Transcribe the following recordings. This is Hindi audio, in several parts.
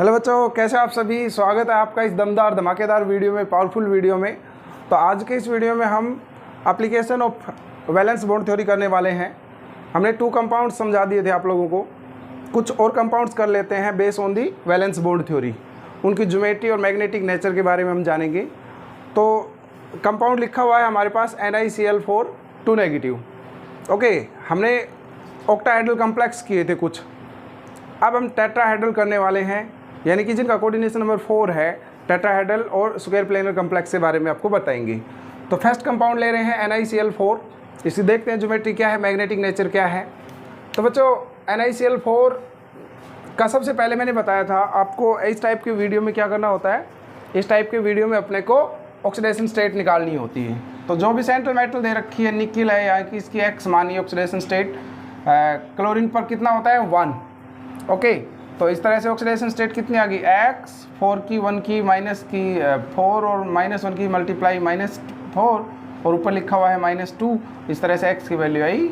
हेलो बच्चों, कैसे आप सभी। स्वागत है आपका इस दमदार धमाकेदार वीडियो में, पावरफुल वीडियो में। तो आज के इस वीडियो में हम application of valence bond theory करने वाले हैं। हमने 2 कंपाउंड्स समझा दिए थे आप लोगों को, कुछ और कंपाउंड्स कर लेते हैं base on the valence bond theory. उनकी ज्योमेट्री और मैग्नेटिक नेचर के बारे में हम जानेंगे। तो कंपाउंड लिखा हुआ है हमारे पास NiCl4 2 नेगेटिव। ओके, हमने ऑक्टाहेड्रल कॉम्प्लेक्स किए थे कुछ, अब हम टेट्राहेड्रल करने वाले हैं, यानी कि जिनका कोऑर्डिनेशन नंबर 4 है। टेट्राहेड्रल और स्क्वायर प्लेनर कॉम्प्लेक्स के बारे में आपको बताएंगे। तो फर्स्ट कंपाउंड ले रहे हैं NiCl4। इसे देखते हैं ज्योमेट्री क्या है, मैग्नेटिक नेचर क्या है। तो बच्चों NiCl4 का सबसे पहले मैंने बताया था आपको इस टाइप के वीडियो में क्या करना होता है। इस टाइप के वीडियो में अपने को ऑक्सीडेशन स्टेट निकालनी होती है। तो जो भी सेंट्रल मेटल दे रखी है, निकिल है, या कि इसकी X मानिए ऑक्सीडेशन स्टेट, क्लोरीन पर कितना होता है 1। ओके, तो इस तरह से ऑक्सीडेशन स्टेट कितनी आ गई X 4 की 1 की माइनस की 4 और -1 की मल्टीप्लाई -4 और ऊपर लिखा हुआ है -2। इस तरह से X की वैल्यू आई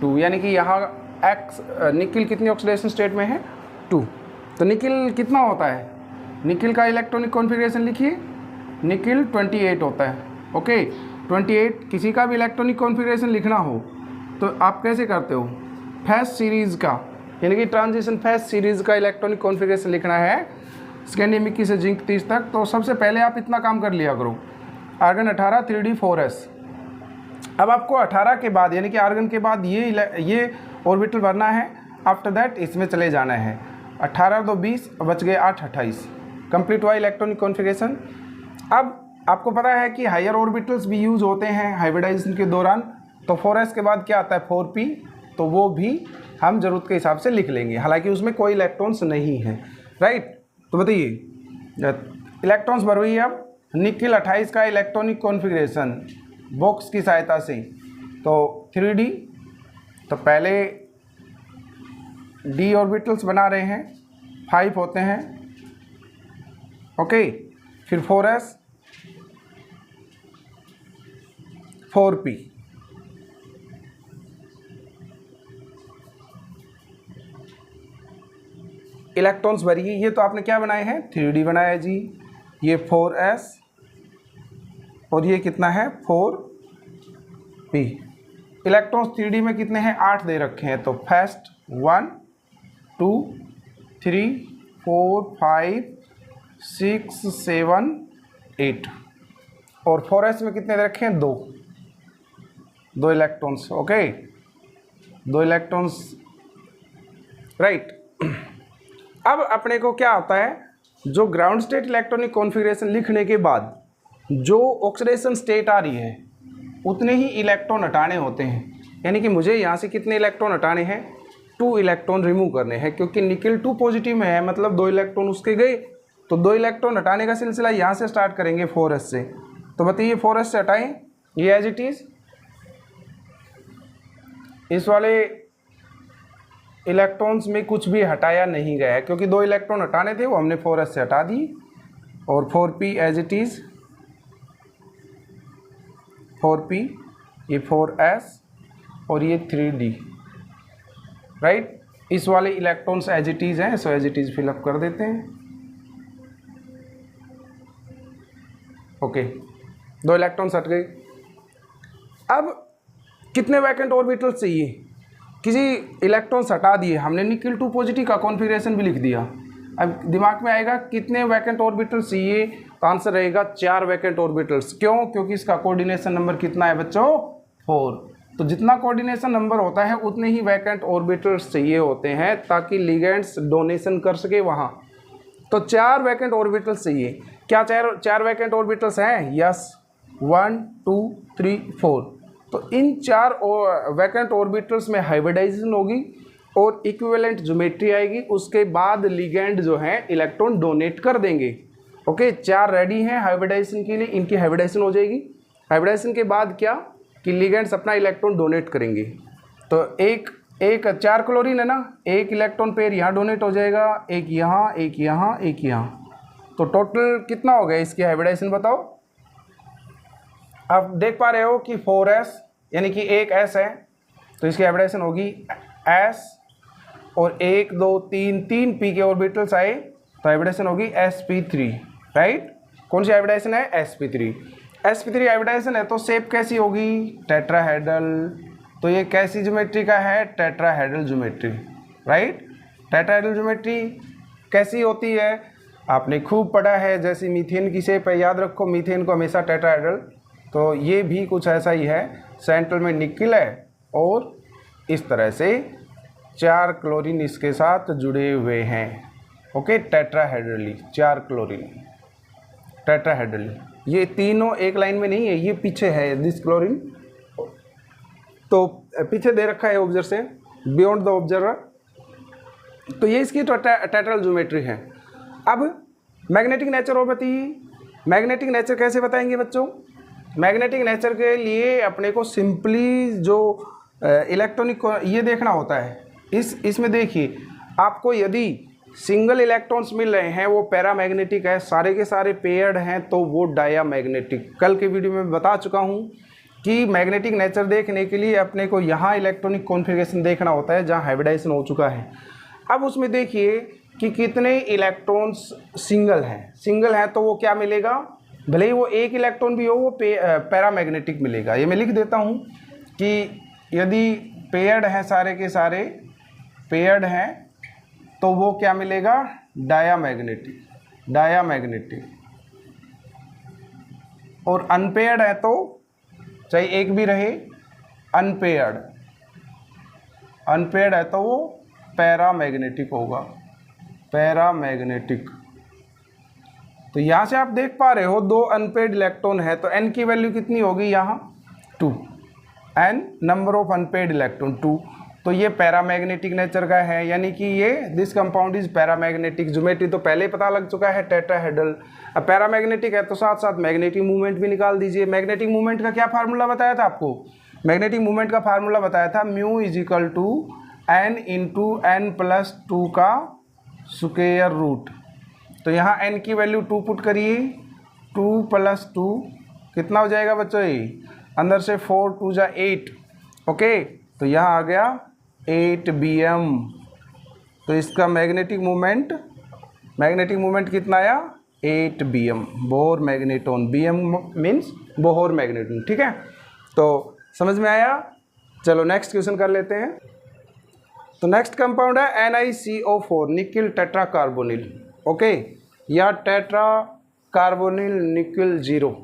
2, यानी कि यहाँ X निकिल कितनी ऑक्सीडेशन स्टेट में है 2। तो निकिल कितना होता है, निकिल का इलेक्ट्रॉनिक कॉन्फ़िगरेशन लिखिए, निकिल 28 होता है। ओके, 28 किसी का भी इलेक्ट्रॉनिक कॉन्फ़िगरेशन लिखना हो तो आप कैसे करते हो, फर्स्ट सीरीज़ का, यानी कि ट्रांजिशन फेज सीरीज़ का इलेक्ट्रॉनिक कॉन्फ़िगरेशन लिखना है स्कैंडियम 21 से जिंक 30 तक। तो सबसे पहले आप इतना काम कर लिया करो, आर्गन 18 3d4s। अब आपको 18 के बाद, यानी कि आर्गन के बाद ये ऑर्बिटल भरना है। आफ्टर दैट इसमें चले जाना है। 18 2 20, बच गए 8 28। कंप्लीट हुआ इलेक्ट्रॉनिक कॉन्फ़िगरेशन। अब आपको पता है कि हायर ऑर्बिटल्स भी यूज़ होते हैं हाइब्रिडाइजेशन के दौरान। तो 4s के बाद क्या आता है 4p, तो वो भी हम ज़रूरत के हिसाब से लिख लेंगे, हालांकि उसमें कोई इलेक्ट्रॉन्स नहीं है। राइट, तो बताइए इलेक्ट्रॉन्स भर हुई है। अब निकिल 28 का इलेक्ट्रॉनिक कॉन्फ़िगरेशन बॉक्स की सहायता से, तो 3d, तो पहले d ऑर्बिटल्स बना रहे हैं, 5 होते हैं। ओके, फिर 4s 4p, इलेक्ट्रॉन्स भरिए। ये तो आपने क्या बनाए हैं 3d बनाया जी, ये 4s और ये कितना है 4p। इलेक्ट्रॉन्स 3d में कितने हैं 8 दे रखे हैं। तो फर्स्ट 1 2 3 4 5 6 7 8 और 4s में कितने दे रखे हैं 2 इलेक्ट्रॉन्स। Okay, 2 electrons. राइट, अब अपने को क्या होता है, जो ग्राउंड स्टेट इलेक्ट्रॉनिक कॉन्फ़िगरेशन लिखने के बाद जो ऑक्सीडेशन स्टेट आ रही है उतने ही इलेक्ट्रॉन हटाने होते हैं। यानी कि मुझे यहाँ से कितने इलेक्ट्रॉन हटाने हैं 2 इलेक्ट्रॉन रिमूव करने हैं, क्योंकि निकिल 2 पॉजिटिव में है, मतलब 2 इलेक्ट्रॉन उसके गए। तो 2 इलेक्ट्रॉन हटाने का सिलसिला यहाँ से स्टार्ट करेंगे 4s से। तो बताइए 4s से हटाएं, ये एज इट इज़ इस वाले इलेक्ट्रॉन्स में कुछ भी हटाया नहीं गया है, क्योंकि 2 इलेक्ट्रॉन हटाने थे वो हमने 4s से हटा दी। और 4p as it is 4p, ये 4s और ये 3d। राइट, इस वाले इलेक्ट्रॉन्स एज इट इज़ हैं, so as it is fill up कर देते हैं। ओके, 2 इलेक्ट्रॉन्स हट गए। अब कितने वैकेंट ऑर्बिटल्स चाहिए, किसी इलेक्ट्रॉन्स हटा दिए हमने, निकिल 2 पॉजिटिव का कॉन्फ़िगरेशन भी लिख दिया। अब दिमाग में आएगा कितने वैकेंट ऑर्बिटल्स चाहिए, तो आंसर रहेगा 4 वैकेंट ऑर्बिटल्स। क्यों, क्योंकि इसका कोऑर्डिनेशन नंबर कितना है बच्चों 4। तो जितना कोऑर्डिनेशन नंबर होता है उतने ही वैकेंट ऑर्बिटल्स चाहिए होते हैं, ताकि लिगेंड्स डोनेशन कर सके वहाँ। तो 4 वैकेंट ऑर्बिटल्स चाहिए। क्या 4 वैकेंट ऑर्बिटल्स हैं, यस, 1 2 3 4। तो इन 4 वैकेंट ऑर्बिटल्स में हाइब्रिडाइजेशन होगी और इक्विवेलेंट ज्योमेट्री आएगी। उसके बाद लिगेंड जो है इलेक्ट्रॉन डोनेट कर देंगे। ओके, 4 रेडी हैं हाइब्रिडाइजेशन के लिए, इनकी हाइब्रिडाइजेशन हो जाएगी। हाइब्रिडाइजेशन के बाद क्या कि लिगेंड्स अपना इलेक्ट्रॉन डोनेट करेंगे। तो एक 4 क्लोरीन है ना, एक इलेक्ट्रॉन पेयर यहाँ डोनेट हो जाएगा, एक यहाँ, एक यहाँ, एक यहाँ। तो टोटल कितना हो गया इसकी हाइब्रिडाइजेशन बताओ। आप देख पा रहे हो कि 4s यानी कि एक s है, तो इसकी हाइब्रिडाइजेशन होगी s और 1 2 3 3 p के ऑर्बिटल्स आए तो हाइब्रिडाइजेशन होगी sp3, राइट। कौन सी हाइब्रिडाइजेशन है? sp3। sp3 हाइब्रिडाइजेशन है तो शेप कैसी होगी? टेट्राहेड्रल। तो ये कैसी ज्योमेट्री का है? Tetrahedral geometry, right. Tetrahedral geometry कैसी होती है? आपने खूब पढ़ा है, जैसी मीथेन की शेप है, याद रखो मीथेन को हमेशा टेट्राहेड्रल। तो ये भी कुछ ऐसा ही है, सेंट्रल में निकल है और इस तरह से 4 क्लोरीन इसके साथ जुड़े हुए हैं। Okay, tetrahedrally 4 chlorine, tetrahedrally. ये तीनों एक लाइन में नहीं है, ये पीछे है दिस क्लोरीन, तो पीछे दे रखा है ऑब्जर्वर से, बियॉन्ड द ऑब्जर्वर। तो ये इसकी टेट्राहेड्रल ज्योमेट्री है। अब मैग्नेटिक नेचर और बताइए, मैग्नेटिक नेचर कैसे बताएंगे बच्चों? मैग्नेटिक नेचर के लिए अपने को सिंपली जो इलेक्ट्रॉनिक ये देखना होता है। इसमें देखिए, आपको यदि सिंगल इलेक्ट्रॉन्स मिल रहे हैं वो पैरामैग्नेटिक है, सारे के सारे पेयर्ड हैं तो वो डायामैग्नेटिक। कल के वीडियो में बता चुका हूँ कि मैग्नेटिक नेचर देखने के लिए अपने को यहाँ इलेक्ट्रॉनिक कॉन्फ़िगरेशन देखना होता है जहाँ हाइब्रिडाइजेशन हो चुका है। अब उसमें देखिए कि कितने इलेक्ट्रॉन्स सिंगल हैं तो वो क्या मिलेगा? भले ही वो एक इलेक्ट्रॉन भी हो वो पैरामैग्नेटिक मिलेगा। ये मैं लिख देता हूँ कि यदि पेयर्ड हैं, सारे के सारे पेयर्ड हैं तो वो क्या मिलेगा? डायामैग्नेटिक। और अनपेयर्ड है तो चाहे एक भी रहे, अनपेयर्ड है तो वो पैरामैग्नेटिक होगा, पैरामैग्नेटिक। तो यहाँ से आप देख पा रहे हो 2 अनपेयर्ड इलेक्ट्रॉन है तो n की वैल्यू कितनी होगी? यहाँ 2, n number of unpaired electron 2। तो ये पैरामैग्नेटिक नेचर का है, यानी कि ये this compound is paramagnetic. Geometry तो पहले ही पता लग चुका है, टेट्राहेड्रल। अब पैरामैग्नेटिक है तो साथ साथ मैग्नेटिक मूवमेंट भी निकाल दीजिए। मैग्नेटिक मूवमेंट का क्या फार्मूला बताया था आपको? मैग्नेटिक मूवमेंट का फार्मूला बताया था mu is equal to n into n+2 का स्क्वायर रूट। तो यहाँ n की वैल्यू 2 पुट करिए, 2 + 2 कितना हो जाएगा बच्चों? ये अंदर से 4 2 जा 8। ओके, तो यहाँ आ गया 8 bm। तो इसका मैग्नेटिक मूवमेंट कितना आया? 8 bm, Bohr magneton. bm means Bohr magneton, ठीक है। तो समझ में आया? चलो नेक्स्ट क्वेश्चन कर लेते हैं। तो नेक्स्ट कंपाउंड है NiCO4, निकिल टेट्राकार्बोनिल। ओके, या tetra carbonyl nickel 0।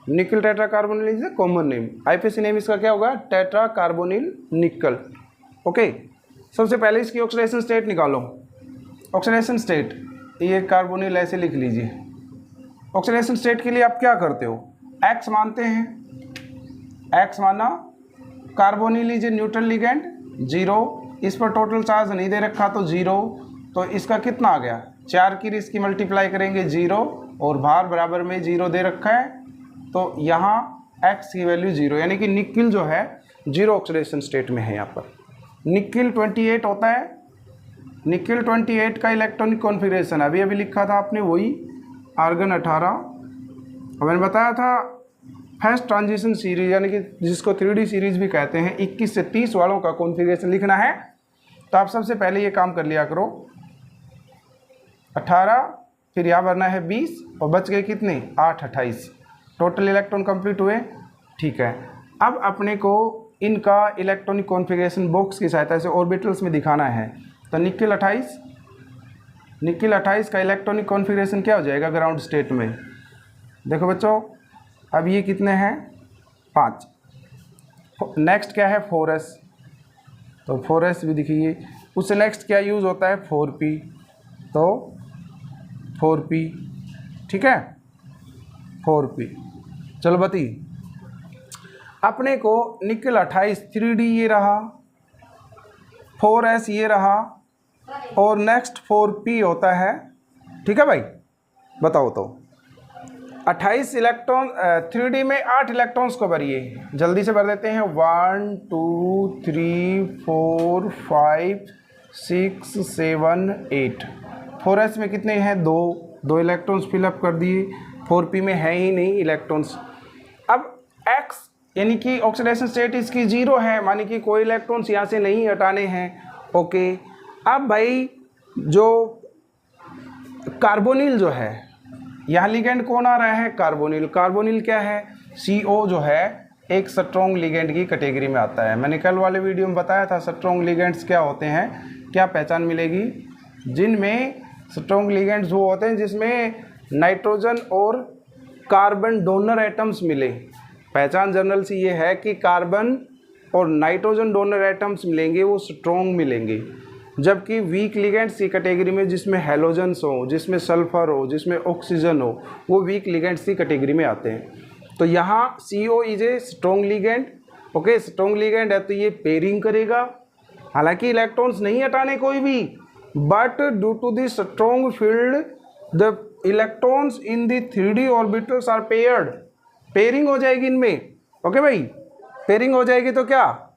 Nickel tetracarbonyl is a common name, IPC name इसका क्या होगा? टेट्रा कार्बोनिल निकल। ओके, सबसे पहले इसकी ऑक्सीडेशन स्टेट निकालो। ऑक्सीडेशन स्टेट, ये कार्बोनिल ऐसे लिख लीजिए। ऑक्सीडेशन स्टेट के लिए आप क्या करते हो? एक्स मानते हैं, एक्स माना, carbonyl is a neutral ligand 0, इस पर टोटल चार्ज नहीं दे रखा तो 0, तो इसका कितना आ गया? 4 की इसकी मल्टीप्लाई करेंगे 0 और भार बराबर में 0 दे रखा है, तो यहाँ x की वैल्यू 0, यानी कि निकिल जो है 0 ऑक्सीडेशन स्टेट में है। यहाँ पर निकिल 28 होता है। निकिल 28 का इलेक्ट्रॉनिक कॉन्फ़िगरेशन अभी लिखा था आपने, वही आर्गन 18। और मैंने बताया था फर्स्ट ट्रांजिशन सीरीज, यानी कि जिसको 3D सीरीज भी कहते हैं, 21 से 30 वालों का कॉन्फ़िगरेशन लिखना है। तो आप सबसे पहले ये काम कर लिया करो, 18, फिर यहाँ भरना है 20 और बच गए कितने? 8 28, टोटल इलेक्ट्रॉन कंप्लीट हुए। ठीक है, अब अपने को इनका इलेक्ट्रॉनिक कॉन्फ़िगरेशन बॉक्स की सहायता से ऑर्बिटल्स में दिखाना है। तो निकिल 28 का इलेक्ट्रॉनिक कॉन्फ़िगरेशन क्या हो जाएगा ग्राउंड स्टेट में? देखो बच्चों, अब ये कितने हैं? 5। नेक्स्ट क्या है? 4s, तो 4s भी दिखिए। उससे नेक्स्ट क्या यूज़ होता है? 4p, तो 4p, ठीक है, 4p। चलो बताइए, अपने को निकिल 28 3D ये रहा, 4s ये रहा, और नेक्स्ट 4p होता है, ठीक है भाई? बताओ तो 28 इलेक्ट्रॉन 3D में 8 इलेक्ट्रॉन्स को भरिए, जल्दी से भर देते हैं। 1 2 3 4 5 6 7 8। 4s में कितने हैं? 2 इलेक्ट्रॉन्स फिलअप कर दिए। 4p में है ही नहीं इलेक्ट्रॉन्स। अब x यानी कि ऑक्सीडेशन स्टेट इसकी 0 है, मानी कि कोई इलेक्ट्रॉन्स यहाँ से नहीं हटाने हैं। ओके, अब भाई जो कार्बोनिल जो है, यहाँ लिगेंड कौन आ रहा है? कार्बोनिल। कार्बोनिल क्या है? CO जो है एक स्ट्रॉन्ग लिगेंड की कैटेगरी में आता है। मैंने कल वाले वीडियो में बताया था स्ट्रॉन्ग लिगेंड्स क्या होते हैं, क्या पहचान मिलेगी, जिनमें स्ट्रॉन्ग लिगेंड्स वो होते हैं जिसमें नाइट्रोजन और कार्बन डोनर एटम्स मिले। पहचान जनरल सी ये है कि कार्बन और नाइट्रोजन डोनर एटम्स मिलेंगे वो स्ट्रॉन्ग मिलेंगे, जबकि वीक लिगेंड्स की कैटेगरी में जिसमें हैलोजन्स हो, जिसमें सल्फर हो, जिसमें ऑक्सीजन हो, वो वीक लिगेंड्स की कैटेगरी में आते हैं। तो यहाँ CO is a strong ligand. Okay, strong ligand है तो ये पेयरिंग करेगा, हालांकि इलेक्ट्रॉन्स नहीं हटाने कोई भी, but due to the strong field the electrons in the 3D orbitals are paired. Pairing हो जाएगी इनमें। ओके भाई, पेयरिंग हो जाएगी तो क्या,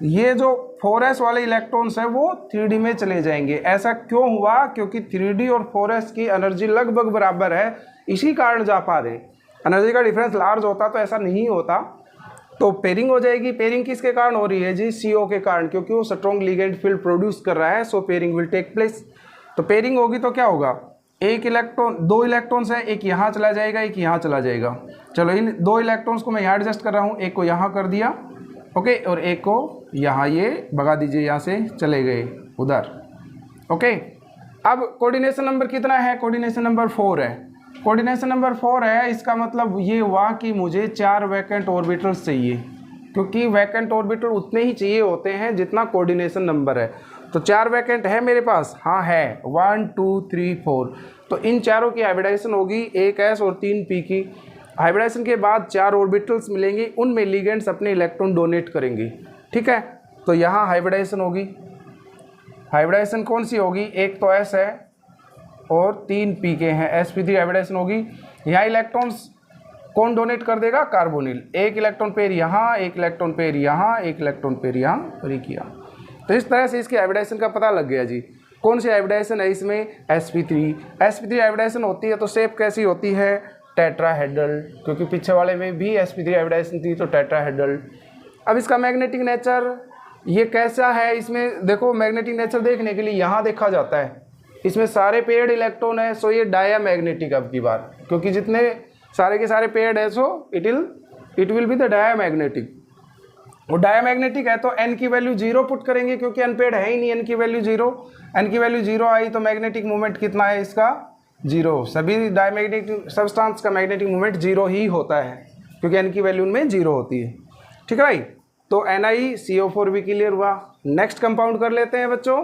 ये जो 4s वाले इलेक्ट्रॉन्स है वो 3D में चले जाएंगे। ऐसा क्यों हुआ? क्योंकि 3D और 4s की एनर्जी लगभग बराबर है, इसी कारण जा पा रहे। एनर्जी का डिफरेंस लार्ज होता तो ऐसा नहीं होता। तो पेयरिंग हो जाएगी। पेयरिंग किसके कारण हो रही है जी? CO के कारण, क्योंकि वो स्ट्रॉन्ग लिगेंड फील्ड प्रोड्यूस कर रहा है। सो पेयरिंग विल टेक प्लेस। तो पेयरिंग होगी तो क्या होगा? एक इलेक्ट्रॉन, 2 इलेक्ट्रॉन्स है, एक यहाँ चला जाएगा, एक यहाँ चला जाएगा। चलो इन 2 इलेक्ट्रॉन्स को मैं यहाँ एडजस्ट कर रहा हूँ, एक को यहाँ कर दिया, ओके, और एक को यहाँ, ये भगा दीजिए, यहाँ से चले गए उधर। ओके, अब कोऑर्डिनेशन नंबर कितना है? कोऑर्डिनेशन नंबर 4 है। कोऑर्डिनेशन नंबर 4 है, इसका मतलब ये हुआ कि मुझे 4 वैकेंट ऑर्बिटल्स चाहिए, क्योंकि वैकेंट ऑर्बिटल उतने ही चाहिए होते हैं जितना कोऑर्डिनेशन नंबर है। तो 4 वैकेंट है मेरे पास, हाँ है, 1 2 3 4। तो इन चारों की हाइब्रिडाइजेशन होगी, एक S और 3 P की। हाइब्रिडाइजेशन के बाद 4 ऑर्बिटल्स मिलेंगे, उनमें लिगेंड्स अपने इलेक्ट्रॉन डोनेट करेंगे। ठीक है, तो यहाँ हाइब्रिडाइजेशन होगी। हाइब्रिडाइजेशन कौन सी होगी? एक तो S है और 3 P के हैं, sp3 हाइब्रिडाइजेशन होगी। यहाँ इलेक्ट्रॉन्स कौन डोनेट कर देगा? कार्बोनिल। एक इलेक्ट्रॉन पेयर यहाँ, एक इलेक्ट्रॉन पेयर यहाँ, एक इलेक्ट्रॉन पेयर यहाँ और एक यहाँ। तो इस तरह से इसकी हाइब्रिडाइजेशन का पता लग गया जी। कौन सी हाइब्रिडाइजेशन है इसमें? sp3। sp3 हाइब्रिडाइजेशन होती है तो शेप कैसी होती है? टेट्राहेड्रल, क्योंकि पीछे वाले में भी sp3 हाइब्रिडाइजेशन थी तो टेट्राहेड्रल। अब इसका मैग्नेटिक नेचर ये कैसा है? इसमें देखो, मैग्नेटिक नेचर देखने के लिए यहाँ देखा जाता है, इसमें सारे पेयर्ड इलेक्ट्रॉन है, सो ये डायामैग्नेटिक अब की बार, क्योंकि जितने सारे के सारे पेयर्ड है so it will be the diamagnetic. वो डायामैग्नेटिक है तो n की वैल्यू 0 पुट करेंगे, क्योंकि अनपेयर्ड है ही नहीं, n की वैल्यू 0। n की वैल्यू 0 आई तो मैग्नेटिक मोमेंट कितना है इसका? 0। सभी डायमैग्नेटिक सब्सटेंस का मैग्नेटिक मोमेंट 0 ही होता है, क्योंकि n की वैल्यू उनमें 0 होती है। ठीक है भाई, तो NiCO4 भी क्लियर हुआ। नेक्स्ट कंपाउंड कर लेते हैं बच्चों।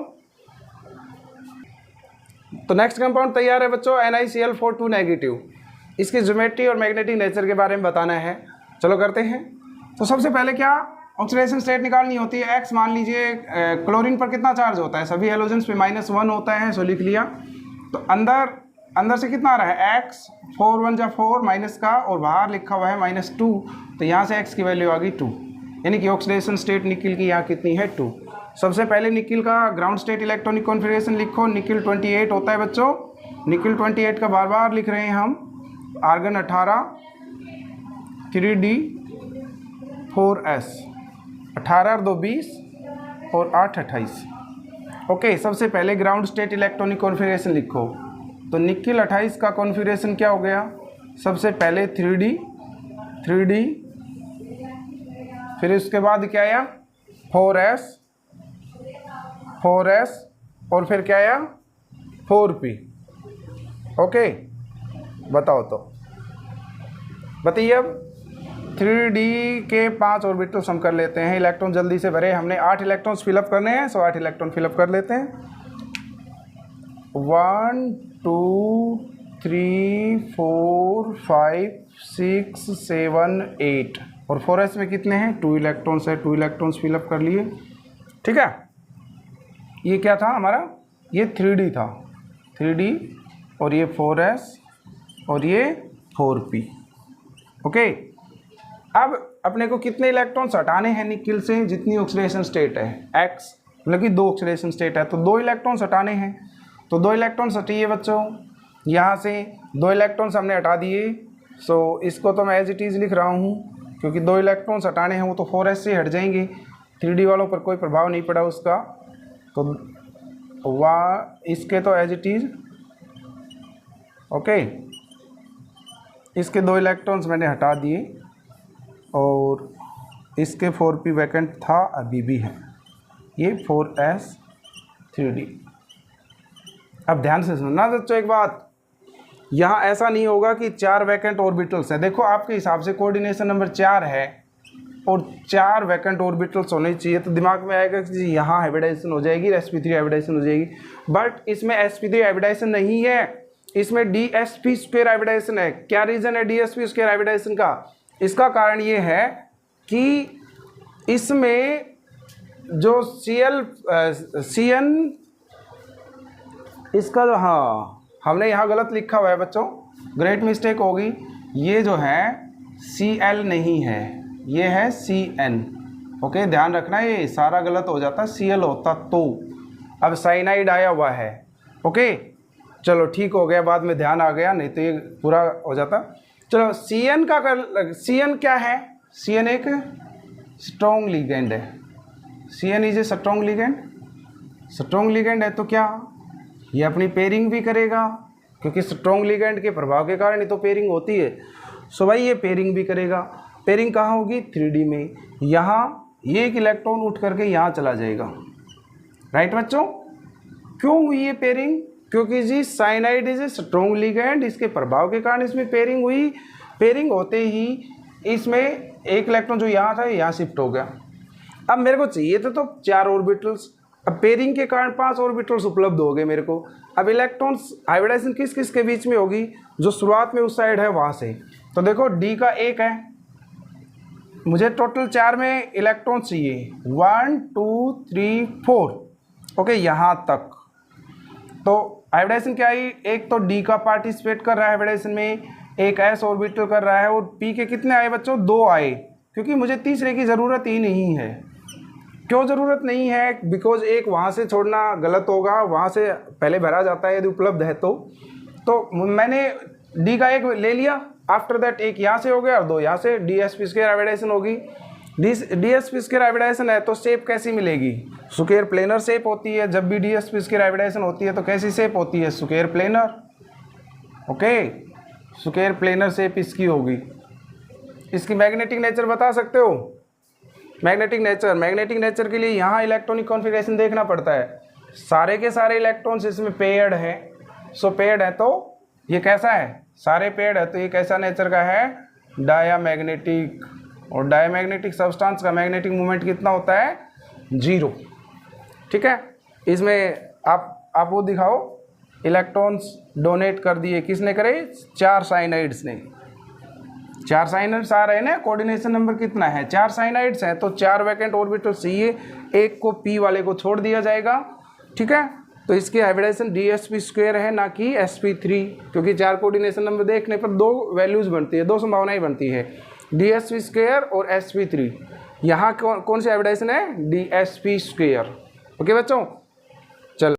तो नेक्स्ट कंपाउंड तैयार है बच्चों, NiCl4 2 नेगेटिव। इसकी ज्योमेट्री और मैग्नेटिक नेचर के बारे में बताना है, चलो करते हैं। तो सबसे पहले क्या ऑक्सीडेशन स्टेट निकालनी होती है। X मान लीजिए क्लोरीन पर कितना चार्ज होता है? सभी हेलोजेंस पे -1 होता है, सो लिख लिया। तो अंदर से कितना आ रहा है? X 4 1 जा 4 माइनस का, और बाहर लिखा हुआ है -2, तो यहाँ से X की वैल्यू आ गई 2, यानी कि ऑक्सीडेशन स्टेट निकिल की यहाँ कितनी है? 2। सबसे पहले निकिल का ग्राउंड स्टेट इलेक्ट्रॉनिक कॉन्फिगरेशन लिखो। निकिल 28 होता है बच्चों, निकिल 28 का बार बार लिख रहे हैं हम। आर्गन 18 3D 4S, 18 और 2 20 और 8 28। ओके, सबसे पहले ग्राउंड स्टेट इलेक्ट्रॉनिक कॉन्फिगरेशन लिखो। तो निकिल 28 का कॉन्फिगरेशन क्या हो गया? सबसे पहले 3D, फिर उसके बाद क्या आया? 4S और फिर क्या आया? 4P। ओके, बताओ तो बताइए। अब 3D के 5 ऑर्बिटल्स हम कर लेते हैं। इलेक्ट्रॉन जल्दी से भरे, हमने 8 इलेक्ट्रॉन्स फिलअप करने हैं, सो 8 इलेक्ट्रॉन फिलअप कर लेते हैं। 1 2 3 4 5 6 7 8 और 4S में कितने हैं? 2 इलेक्ट्रॉन्स है, 2 इलेक्ट्रॉन्स फिलअप कर लिए। ठीक है, ये क्या था हमारा? ये 3D था, 3D, और ये 4S और ये 4P। ओके, अब अपने को कितने इलेक्ट्रॉन्स हटाने हैं निकिल से? जितनी ऑक्सीडेशन स्टेट है X, मतलब कि 2 ऑक्सीडेशन स्टेट है, तो 2 इलेक्ट्रॉन्स हटाने हैं। तो 2 इलेक्ट्रॉन्स हटिए बच्चों, यहाँ से 2 इलेक्ट्रॉन्स हमने हटा दिए। सो इसको तो मैं एज इट इज़ लिख रहा हूँ, क्योंकि 2 इलेक्ट्रॉन्स हटाने हैं, वो तो 4S से हट जाएंगे। 3D वालों पर कोई प्रभाव नहीं पड़ा उसका, तो इसके तो एज इट इज़ ओके, इसके 2 इलेक्ट्रॉन्स मैंने हटा दिए और इसके 4p वैकेंट था, अभी भी है, ये 4s3d। अब ध्यान से सुनना बच्चों एक बात, यहाँ ऐसा नहीं होगा कि 4 वैकेंट ऑर्बिटल्स हैं। देखो आपके हिसाब से कोऑर्डिनेशन नंबर 4 है और 4 वैकेंट ऑर्बिटल्स होने चाहिए, तो दिमाग में आएगा कि यहाँ हाइब्रिडाइजेशन हो जाएगी, sp3 हाइब्रिडाइजेशन हो जाएगी, बट इसमें sp3 हाइब्रिडाइजेशन नहीं है, इसमें dsp2 हाइब्रिडाइजेशन है। क्या रीज़न है dsp2 हाइब्रिडाइजेशन का? इसका कारण ये है कि इसमें जो CN इसका जो, हाँ हमने यहाँ गलत लिखा हुआ है बच्चों, ग्रेट मिस्टेक होगी, ये जो है Cl नहीं है, ये है Cn। ओके, ध्यान रखना, ये सारा गलत हो जाता, Cl होता तो। अब साइनाइड आया हुआ है। ओके चलो ठीक हो गया, बाद में ध्यान आ गया, नहीं तो ये पूरा हो जाता। चलो Cn का Cn क्या है? Cn एक स्ट्रॉन्ग लिगेंड है। Cn is a strong ligand. Strong ligand है तो क्या ये अपनी पेयरिंग भी करेगा, क्योंकि स्ट्रॉन्ग लिगेंड के प्रभाव के कारण ही तो पेयरिंग होती है। सो भाई ये पेयरिंग भी करेगा। पेयरिंग कहाँ होगी? 3D में। यहाँ ये एक इलेक्ट्रॉन उठ करके यहाँ चला जाएगा। राइट बच्चों, क्यों हुई ये पेयरिंग? क्योंकि जी cyanide is a strong ligand, इसके प्रभाव के कारण इसमें पेयरिंग हुई। पेयरिंग होते ही इसमें एक इलेक्ट्रॉन जो यहाँ था यहाँ शिफ्ट हो गया। अब मेरे को चाहिए था तो 4 ऑर्बिटल्स, अब पेयरिंग के कारण 5 ऑर्बिटल्स उपलब्ध हो गए मेरे को। अब इलेक्ट्रॉन्स हाइब्रिडाइजेशन किस किस के बीच में होगी? जो शुरुआत में उस साइड है वहाँ से। तो देखो D का 1 है, मुझे टोटल 4 में इलेक्ट्रॉन चाहिए, 1 2 3 4। ओके यहाँ तक। तो हाइब्रिडाइजेशन क्या आई? एक तो D का पार्टिसिपेट कर रहा है हाइब्रिडाइजेशन में, एक s ऑर्बिटल कर रहा है, और p के कितने आए बच्चों? 2 आए, क्योंकि मुझे तीसरे की ज़रूरत ही नहीं है। क्यों ज़रूरत नहीं है? बिकॉज एक वहाँ से छोड़ना गलत होगा, वहाँ से पहले भरा जाता है यदि उपलब्ध है तो मैंने D का 1 ले लिया। आफ्टर दैट एक यहाँ से हो गया और 2 यहाँ से, dsp2 हाइब्रिडाइजेशन होगी। dsp2 हाइब्रिडाइजेशन है तो शेप कैसी मिलेगी? स्क्वायर प्लेनर शेप होती है। जब भी dsp2 हाइब्रिडाइजेशन होती है तो कैसी शेप होती है? Square planar. Okay, square planar shape इसकी होगी। इसकी मैग्नेटिक नेचर बता सकते हो? मैग्नेटिक नेचर के लिए यहाँ इलेक्ट्रॉनिक कॉन्फ़िगरेशन देखना पड़ता है। सारे के सारे इलेक्ट्रॉन्स इसमें पेयर्ड है। सो पेयर्ड है तो ये कैसा है? सारे पेयर्ड है तो ये कैसा नेचर का है? डायामैग्नेटिक। और डायामैग्नेटिक सब्सटेंस का मैग्नेटिक मोमेंट कितना होता है? 0। ठीक है, इसमें आप वो दिखाओ, इलेक्ट्रॉन्स डोनेट कर दिए, किसने करे? 4 साइनाइड्स ने। 4 साइनाइड्स आ रहे हैं ना, कोऑर्डिनेशन नंबर कितना है? 4 साइनाइड्स हैं, तो 4 वैकेंट ऑर्बिटल चाहिए, एक को p वाले को छोड़ दिया जाएगा। ठीक है, तो इसकी हाइब्रिडाइजेशन dsp2 है, ना कि sp3, क्योंकि 4 कोऑर्डिनेशन नंबर देखने पर 2 वैल्यूज बनती है, 2 संभावनाएं बनती है, dsp2 और sp3। यहाँ कौन सी हाइब्रिडाइजेशन है? dsp2। ओके बच्चों,